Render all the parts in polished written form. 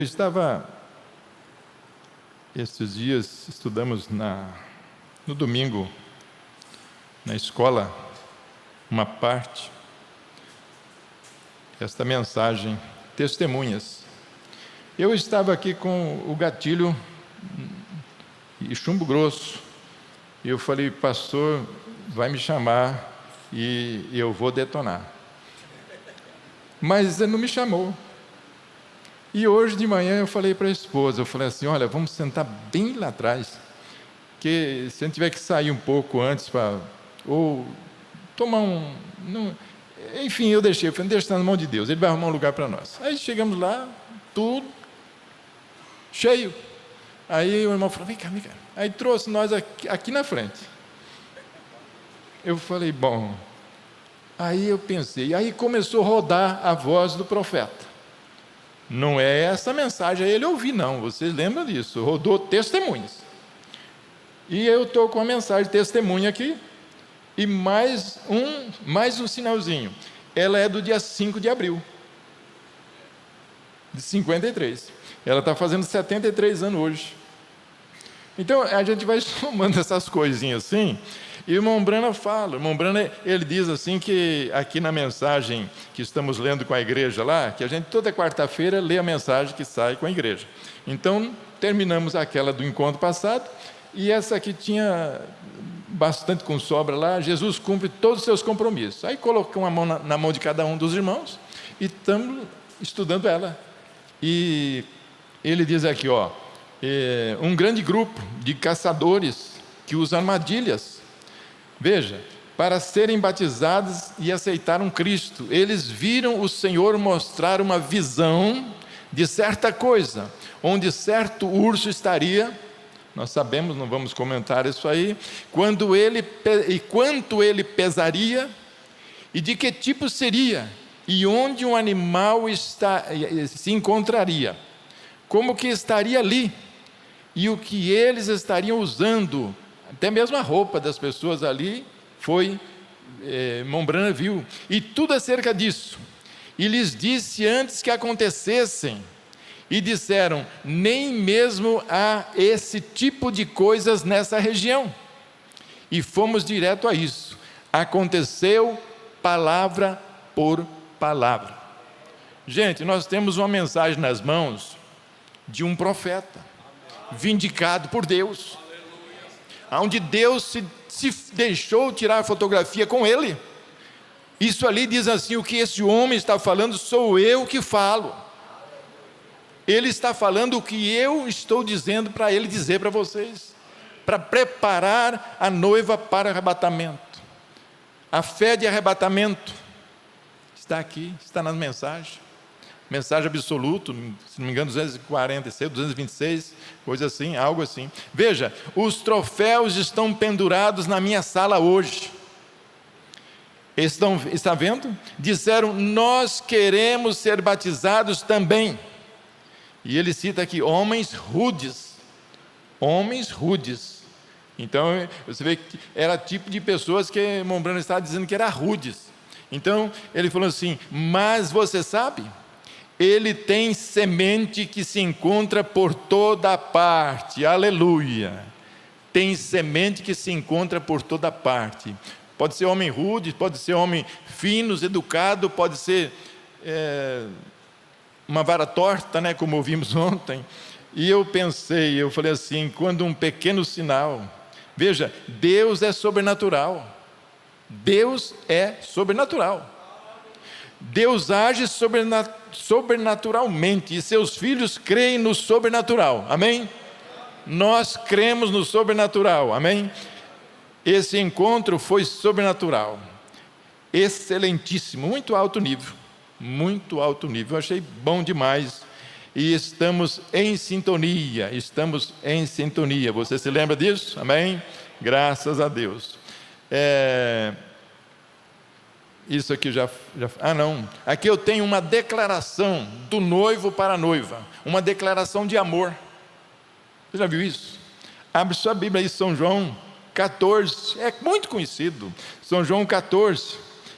Eu estava, estes dias, estudamos no domingo, na escola, uma parte, esta mensagem, testemunhas. Eu estava aqui com o gatilho e chumbo grosso, e eu falei, pastor, vai me chamar e eu vou detonar. Mas ele não me chamou. E hoje de manhã eu falei para a esposa, eu falei assim, olha, vamos sentar bem lá atrás, que se a gente tiver que sair um pouco antes ou tomar enfim, eu falei, deixa na mão de Deus, Ele vai arrumar um lugar para nós. Aí chegamos lá, tudo cheio. Aí o irmão falou, vem cá. Aí trouxe nós aqui na frente. Eu falei, bom, aí eu pensei, aí começou a rodar a voz do profeta. Não é essa mensagem aí ele ouvir, não, vocês lembram disso, rodou testemunhas. E eu estou com a mensagem de testemunha aqui, e mais um sinalzinho. Ela é do dia 5 de abril, de 53. Ela está fazendo 73 anos hoje. Então, a gente vai somando essas coisinhas assim, e o irmão Brana fala, ele diz assim que aqui na mensagem que estamos lendo com a igreja lá, que a gente toda quarta-feira lê a mensagem que sai com a igreja. Então, terminamos aquela do encontro passado, e essa aqui tinha bastante com sobra lá, Jesus cumpre todos os seus compromissos. Aí colocamos a mão na mão de cada um dos irmãos, e estamos estudando ela. E ele diz aqui, um grande grupo de caçadores que usam armadilhas, veja, para serem batizados e aceitaram Cristo. Eles viram o Senhor mostrar uma visão de certa coisa, onde certo urso estaria, nós sabemos, não vamos comentar isso aí, quanto ele pesaria, e de que tipo seria, e onde um animal se encontraria, como que estaria ali, e o que eles estariam usando, até mesmo a roupa das pessoas ali, Mombrana viu, e tudo acerca disso, e lhes disse antes que acontecessem, e disseram, nem mesmo há esse tipo de coisas nessa região, e fomos direto a isso, aconteceu palavra por palavra. Gente, nós temos uma mensagem nas mãos, de um profeta, vindicado por Deus, onde Deus se deixou tirar fotografia com ele. Isso ali diz assim, o que esse homem está falando, sou eu que falo. Ele está falando o que eu estou dizendo para ele dizer para vocês, para preparar a noiva para o arrebatamento. A fé de arrebatamento está aqui, está nas mensagens. Mensagem absoluta, se não me engano, 246, 226, coisa assim, algo assim. Veja, os troféus estão pendurados na minha sala hoje. Está vendo? Disseram, nós queremos ser batizados também. E ele cita aqui, homens rudes. Homens rudes. Então, você vê que era tipo de pessoas que Mombrana estava dizendo que era rudes. Então, ele falou assim, mas você sabe, ele tem semente que se encontra por toda parte, aleluia, tem semente que se encontra por toda parte, pode ser homem rude, pode ser homem fino, educado, pode ser uma vara torta, né, como ouvimos ontem, e eu falei assim, quando um pequeno sinal, veja, Deus é sobrenatural, Deus é sobrenatural, Deus age sobrenaturalmente, e seus filhos creem no sobrenatural, amém? Nós cremos no sobrenatural, amém? Esse encontro foi sobrenatural, excelentíssimo, muito alto nível, eu achei bom demais, e estamos em sintonia, você se lembra disso? Amém? Graças a Deus. Isso aqui aqui eu tenho uma declaração do noivo para a noiva, uma declaração de amor. Você já viu isso? Abre sua Bíblia aí, São João 14, é muito conhecido, São João 14,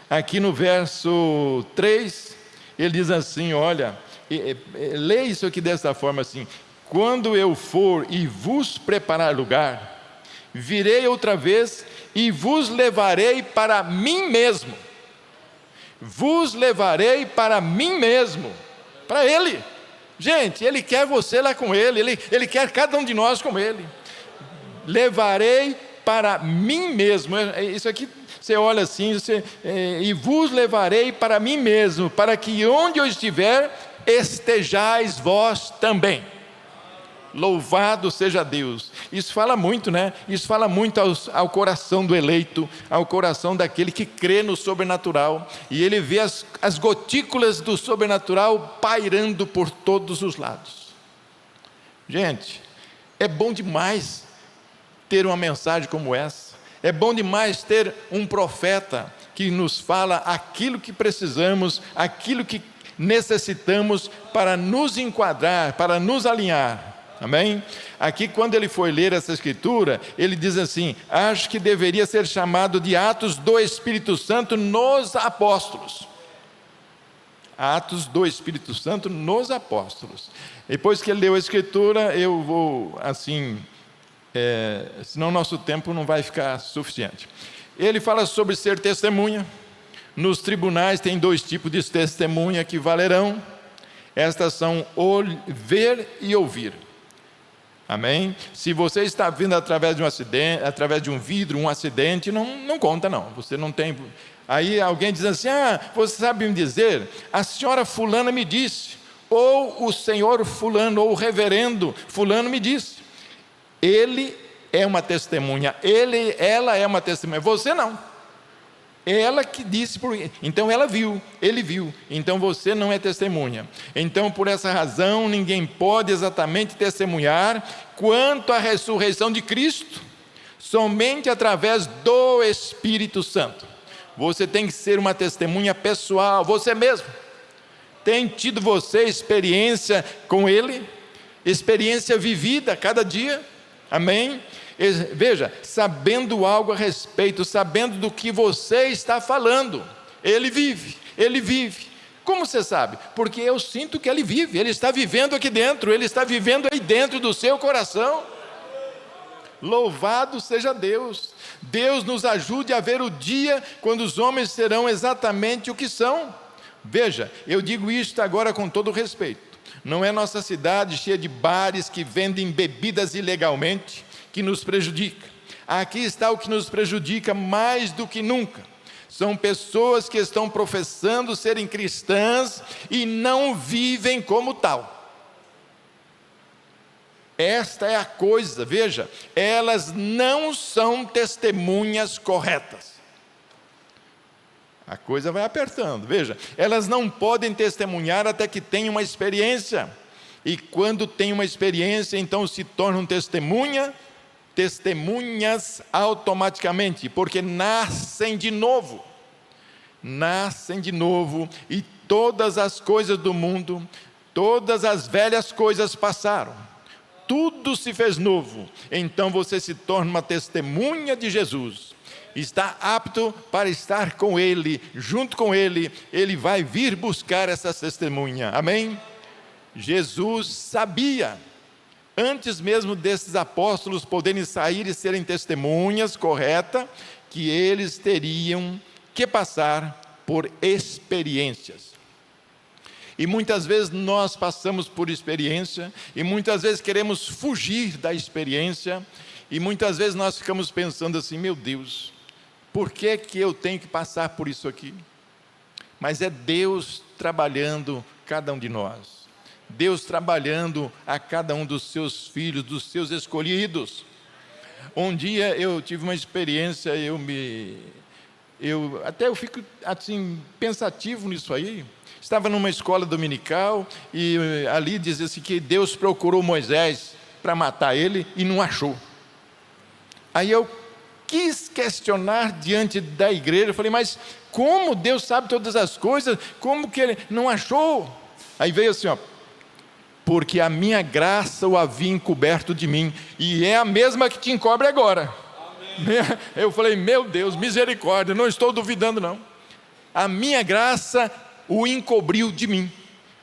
aqui no verso 3, ele diz assim, olha, Lê isso aqui dessa forma assim: quando eu for e vos preparar lugar, virei outra vez e vos levarei para mim mesmo. Vos levarei para mim mesmo, para Ele. Gente, Ele quer você lá com Ele, Ele quer cada um de nós com Ele. Levarei para mim mesmo. Isso aqui, você olha assim, e vos levarei para mim mesmo, para que onde eu estiver, estejais vós também. Louvado seja Deus. Isso fala muito, né? Isso fala muito ao coração do eleito, ao coração daquele que crê no sobrenatural, e ele vê as gotículas do sobrenatural pairando por todos os lados. Gente, é bom demais ter uma mensagem como essa. É bom demais ter um profeta que nos fala aquilo que precisamos, aquilo que necessitamos para nos enquadrar, para nos alinhar. Amém? Aqui, quando ele foi ler essa escritura, ele diz assim: acho que deveria ser chamado de Atos do Espírito Santo nos apóstolos. Atos do Espírito Santo nos apóstolos. Depois que ele leu a escritura, eu vou assim, senão nosso tempo não vai ficar suficiente. Ele fala sobre ser testemunha. Nos tribunais tem 2 tipos de testemunha que valerão. Estas são ver e ouvir. Amém? Se você está vindo através de um acidente, através de um vidro, um acidente, não conta não. Você não tem. Aí alguém diz assim: você sabe me dizer, a senhora fulana me disse, ou o senhor fulano, ou o reverendo fulano me disse. Ele é uma testemunha, ela é uma testemunha, você não. Ela que disse, então ela viu, ele viu, então você não é testemunha. Então, por essa razão, ninguém pode exatamente testemunhar quanto à ressurreição de Cristo, somente através do Espírito Santo. Você tem que ser uma testemunha pessoal, você mesmo. Tem tido você experiência com Ele, experiência vivida cada dia, amém? Veja, sabendo algo a respeito, sabendo do que você está falando. Ele vive. Como você sabe? Porque eu sinto que Ele vive, Ele está vivendo aqui dentro, Ele está vivendo aí dentro do seu coração. Louvado seja Deus. Deus nos ajude a ver o dia quando os homens serão exatamente o que são. Veja, eu digo isto agora com todo respeito. Não é nossa cidade cheia de bares que vendem bebidas ilegalmente que nos prejudica. Aqui está o que nos prejudica mais do que nunca. São pessoas que estão professando serem cristãs e não vivem como tal. Esta é a coisa, veja, elas não são testemunhas corretas. A coisa vai apertando, veja, elas não podem testemunhar até que tenham uma experiência. E quando tem uma experiência, então se tornam testemunhas automaticamente, porque nascem de novo, e todas as coisas do mundo, todas as velhas coisas passaram, tudo se fez novo. Então você se torna uma testemunha de Jesus, está apto para estar com Ele, junto com Ele, Ele vai vir buscar essa testemunha, amém? Jesus sabia, antes mesmo desses apóstolos poderem sair e serem testemunhas corretas, que eles teriam que passar por experiências. E muitas vezes nós passamos por experiência, e muitas vezes queremos fugir da experiência, e muitas vezes nós ficamos pensando assim: meu Deus, por que eu tenho que passar por isso aqui? Mas é Deus trabalhando cada um de nós. Deus trabalhando a cada um dos seus filhos, dos seus escolhidos. Um dia eu tive uma experiência, eu fico assim pensativo nisso aí. Estava numa escola dominical e ali dizia assim que Deus procurou Moisés para matar ele e não achou. Aí eu quis questionar diante da igreja, eu falei: mas como Deus sabe todas as coisas, como que ele não achou? Aí veio assim, porque a minha graça o havia encoberto de mim, e é a mesma que te encobre agora. Amém. Eu falei: meu Deus, misericórdia, não estou duvidando não. A minha graça o encobriu de mim.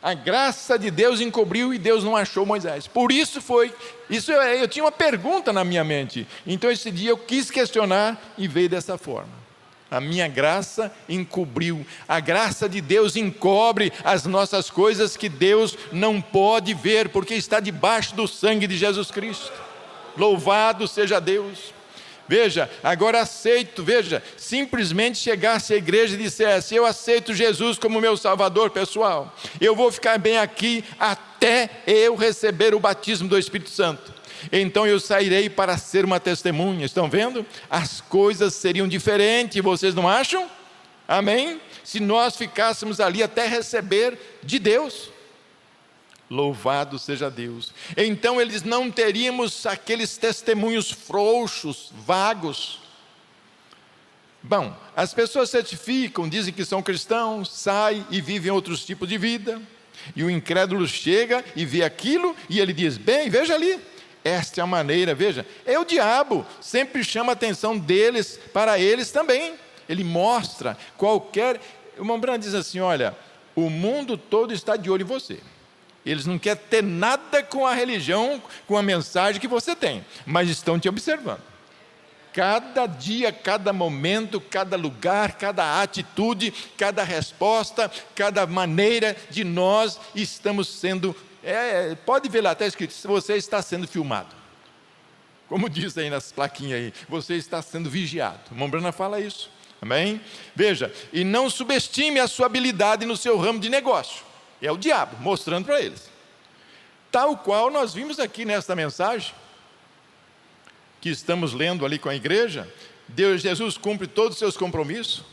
A graça de Deus encobriu e Deus não achou Moisés. Por isso eu tinha uma pergunta na minha mente. Então esse dia eu quis questionar e veio dessa forma. A minha graça encobriu. A graça de Deus encobre as nossas coisas que Deus não pode ver, porque está debaixo do sangue de Jesus Cristo. Louvado seja Deus. Veja, agora aceito, simplesmente chegasse à igreja e dissesse: eu aceito Jesus como meu Salvador pessoal, eu vou ficar bem aqui até eu receber o batismo do Espírito Santo, então eu sairei para ser uma testemunha. Estão vendo? As coisas seriam diferentes, vocês não acham? Amém? Se nós ficássemos ali até receber de Deus. Louvado seja Deus. Então eles não teríamos aqueles testemunhos frouxos, vagos. Bom, as pessoas certificam, dizem que são cristãos, saem e vivem outros tipos de vida, e o incrédulo chega e vê aquilo e ele diz: bem, veja ali, esta é a maneira. Veja, é o diabo, sempre chama a atenção deles para eles também. Ele mostra qualquer... O irmão Branham diz assim: olha, o mundo todo está de olho em você. Eles não querem ter nada com a religião, com a mensagem que você tem, mas estão te observando. Cada dia, cada momento, cada lugar, cada atitude, cada resposta, cada maneira de nós estamos sendo... pode ver lá, está escrito: você está sendo filmado. Como diz aí nas plaquinhas aí, você está sendo vigiado. O irmão Branham fala isso. Amém? Veja, e não subestime a sua habilidade no seu ramo de negócio. É o diabo mostrando para eles. Tal qual nós vimos aqui nesta mensagem, que estamos lendo ali com a igreja. Jesus cumpre todos os seus compromissos.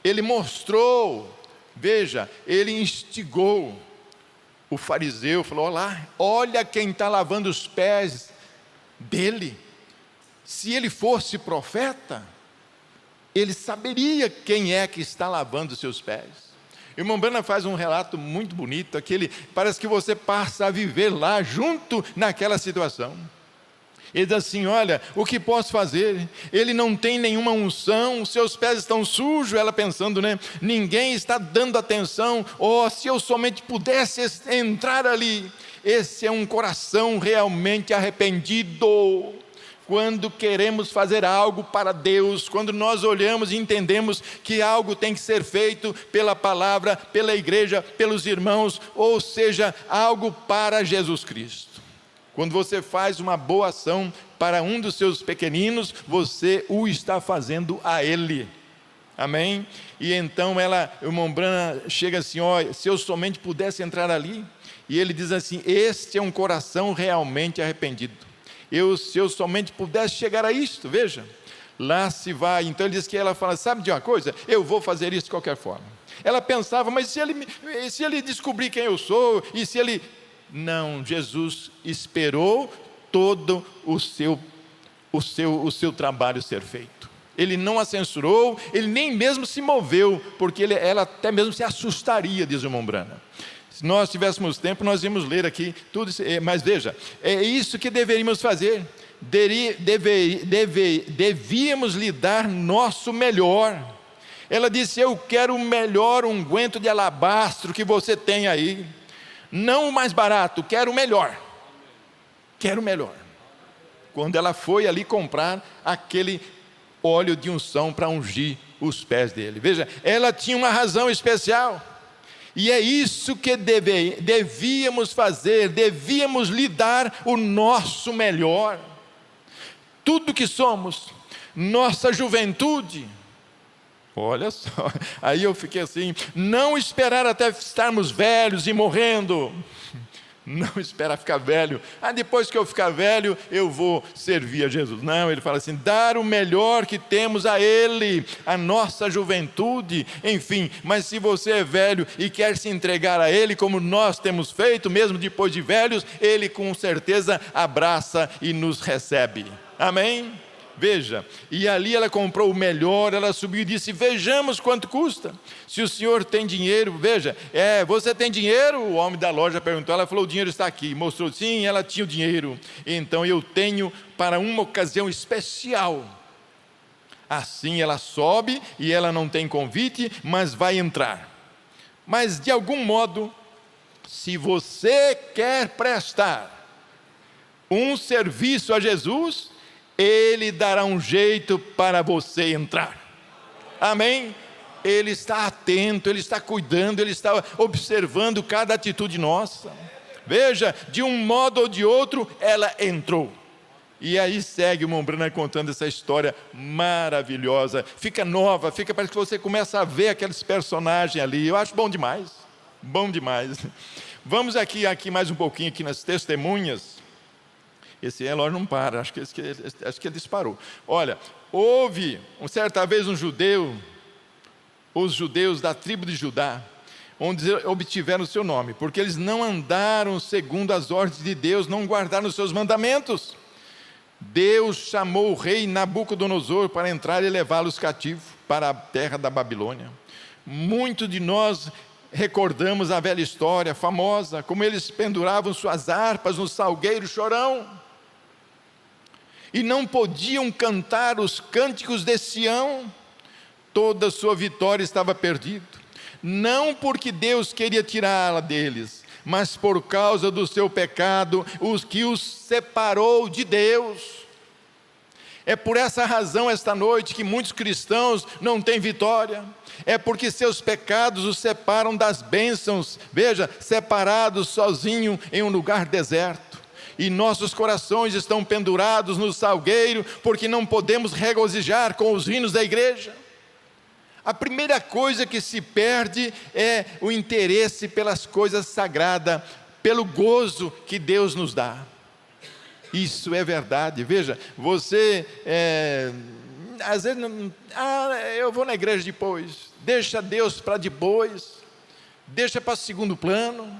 Ele mostrou, veja, ele instigou o fariseu, falou: olha quem está lavando os pés dele. Se ele fosse profeta, ele saberia quem é que está lavando os seus pés. O irmão Branham faz um relato muito bonito, parece que você passa a viver lá, junto naquela situação. Ele diz assim: olha, o que posso fazer? Ele não tem nenhuma unção, seus pés estão sujos. Ela pensando, ninguém está dando atenção. Se eu somente pudesse entrar ali. Esse é um coração realmente arrependido. Quando queremos fazer algo para Deus, quando nós olhamos e entendemos que algo tem que ser feito pela palavra, pela igreja, pelos irmãos, ou seja, algo para Jesus Cristo. Quando você faz uma boa ação para um dos seus pequeninos, você o está fazendo a ele. Amém? E então o irmão Branham chega assim: se eu somente pudesse entrar ali. E ele diz assim: este é um coração realmente arrependido. Se eu somente pudesse chegar a isto, veja, lá se vai. Então ele diz que ela fala: sabe de uma coisa? Eu vou fazer isso de qualquer forma. Ela pensava: mas se ele descobrir quem eu sou, e se ele... Não, Jesus esperou todo o seu trabalho ser feito. Ele não a censurou, ele nem mesmo se moveu, porque ela até mesmo se assustaria, diz o irmão Branham. Se nós tivéssemos tempo, nós íamos ler aqui tudo isso, mas veja, é isso que deveríamos fazer. Devíamos lhe dar nosso melhor. Ela disse: eu quero o melhor unguento de alabastro que você tem aí, não o mais barato, quero o melhor. Quero o melhor. Quando ela foi ali comprar aquele óleo de unção para ungir os pés dele, veja, ela tinha uma razão especial. E é isso que devíamos fazer, devíamos lhe dar o nosso melhor. Tudo que somos, nossa juventude. Olha só, aí eu fiquei assim: não esperar até estarmos velhos e morrendo. Não esperar ficar velho. Depois que eu ficar velho, eu vou servir a Jesus. Não, ele fala assim: dar o melhor que temos a Ele, a nossa juventude, enfim. Mas se você é velho e quer se entregar a Ele, como nós temos feito, mesmo depois de velhos, Ele com certeza abraça e nos recebe. Amém? Veja, e ali ela comprou o melhor, ela subiu e disse: vejamos quanto custa. Se o senhor tem dinheiro, veja, você tem dinheiro? O homem da loja perguntou, ela falou: o dinheiro está aqui. Mostrou, sim, ela tinha o dinheiro. Então eu tenho para uma ocasião especial. Assim ela sobe e ela não tem convite, mas vai entrar. Mas de algum modo, Se você quer prestar um serviço a Jesus, Ele dará um jeito para você entrar. Amém? Ele está atento, Ele está cuidando, Ele está observando cada atitude nossa. Veja, de um modo ou de outro, ela entrou. E aí segue o irmão Branham contando essa história maravilhosa. Fica nova, parece que você começa a ver aqueles personagens ali. Eu acho bom demais, bom demais. Vamos aqui mais um pouquinho aqui nas testemunhas. Esse relógio não para, acho que ele disparou. Olha, houve, certa vez os judeus da tribo de Judá, onde obtiveram o seu nome, porque eles não andaram segundo as ordens de Deus, não guardaram os seus mandamentos. Deus chamou o rei Nabucodonosor para entrar e levá-los cativos para a terra da Babilônia. Muitos de nós recordamos a velha história famosa, como eles penduravam suas harpas no salgueiro chorão, e não podiam cantar os cânticos de Sião. Toda a sua vitória estava perdida, não porque Deus queria tirá-la deles, mas por causa do seu pecado, que os separou de Deus. É por essa razão, esta noite, que muitos cristãos não têm vitória. É porque seus pecados os separam das bênçãos. Veja, separados sozinho em um lugar deserto. E nossos corações estão pendurados no salgueiro, porque não podemos regozijar com os hinos da igreja. A primeira coisa que se perde é o interesse pelas coisas sagradas, pelo gozo que Deus nos dá. Isso é verdade. Veja, você às vezes eu vou na igreja depois, deixa Deus para depois, deixa para segundo plano.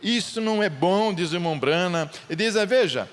Isso não é bom, diz o irmão Branham. Ele diz, veja,